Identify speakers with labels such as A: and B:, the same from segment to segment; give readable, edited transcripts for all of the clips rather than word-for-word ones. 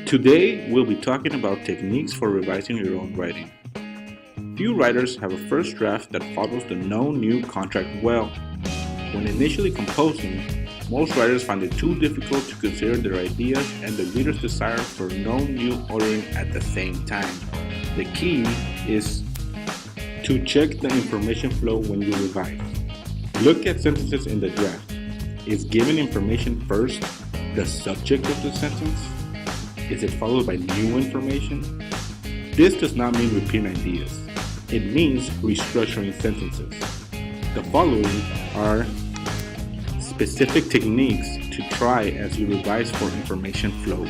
A: Today, we'll be talking about techniques for revising your own writing. Few writers have a first draft that follows the no-new contract well. When initially composing, most writers find it too difficult to consider their ideas and the reader's desire for no new ordering at the same time. The key is to check the information flow when you revise. Look at sentences in the draft. Is given information first the subject of the sentence? Is it followed by new information? This does not mean repeating ideas. It means restructuring sentences. The following are specific techniques to try as you revise for information flow.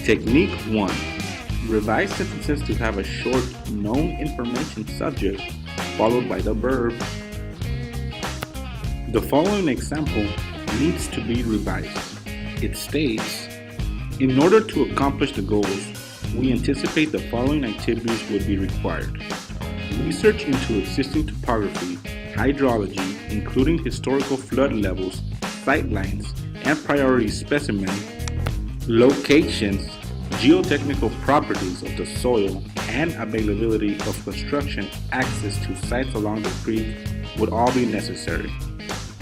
A: Technique 1. Revise sentences to have a short known information subject followed by the verb. The following example needs to be revised. It states, in order to accomplish the goals, we anticipate the following activities would be required. Research into existing topography, hydrology, including historical flood levels, sightlines, and priority specimen, locations, geotechnical properties of the soil, and availability of construction access to sites along the creek would all be necessary.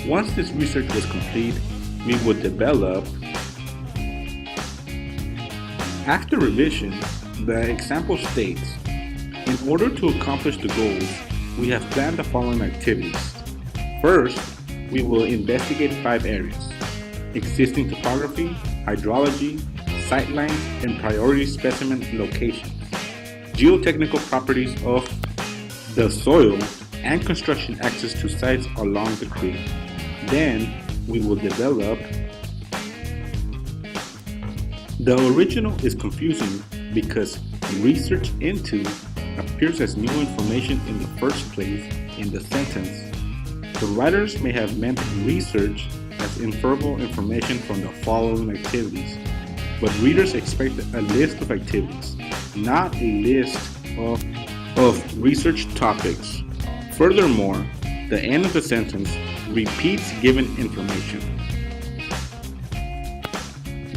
A: Once this research was complete, we would develop. After revision, the example states, in order to accomplish the goals, we have planned the following activities. First, we will investigate 5 areas: existing topography, hydrology, sightlines, and priority specimen locations, geotechnical properties of the soil, and construction access to sites along the creek. Then, we will develop. The original is confusing because research into appears as new information in the first place in the sentence. The writers may have meant research as inferable information from the following activities, but readers expect a list of activities, not a list of research topics. Furthermore, the end of the sentence repeats given information.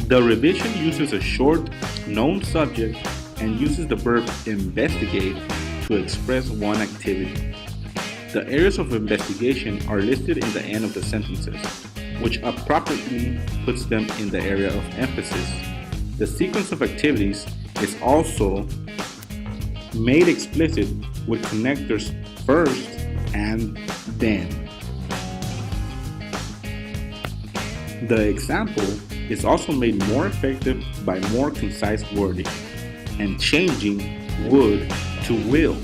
A: The revision uses a short, known subject and uses the verb investigate to express one activity. The areas of investigation are listed in the end of the sentences, which appropriately puts them in the area of emphasis. The sequence of activities is also made explicit with connectors first and then. The example is also made more effective by more concise wording and changing would to will.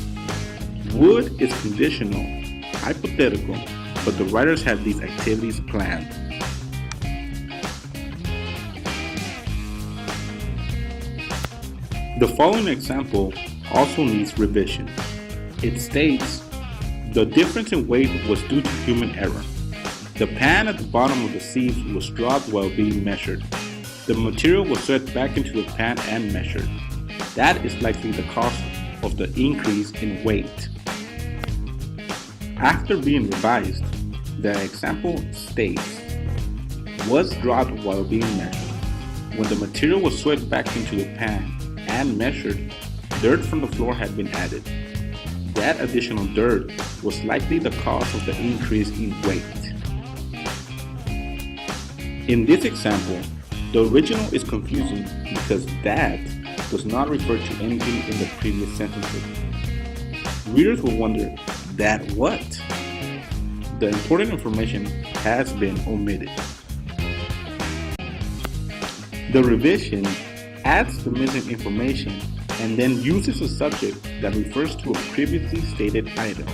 A: Would is conditional, hypothetical, but the writers have these activities planned. The following example also needs revision. It states, the difference in weight was due to human error. The pan at the bottom of the sieves was dropped while being measured. The material was set back into the pan and measured. That is likely the cause of the increase in weight. After being revised, the example states, was dropped while being measured. When the material was swept back into the pan and measured, dirt from the floor had been added. That additional dirt was likely the cause of the increase in weight. In this example, the original is confusing because that does not refer to anything in the previous sentences. Readers will wonder, that what? The important information has been omitted. The revision adds the missing information and then uses a subject that refers to a previously stated item.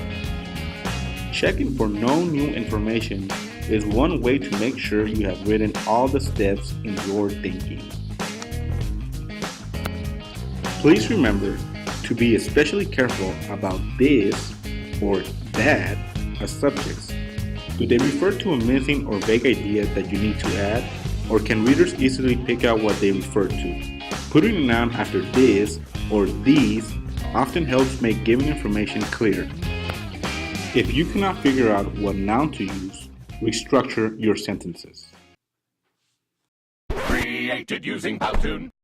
A: Checking for no new information is one way to make sure you have written all the steps in your thinking. Please remember to be especially careful about this or that as subjects. Do they refer to a missing or vague idea that you need to add, or can readers easily pick out what they refer to? Putting a noun after this or these often helps make given information clear. If you cannot figure out what noun to use, restructure your sentences.
B: created using Powtoon.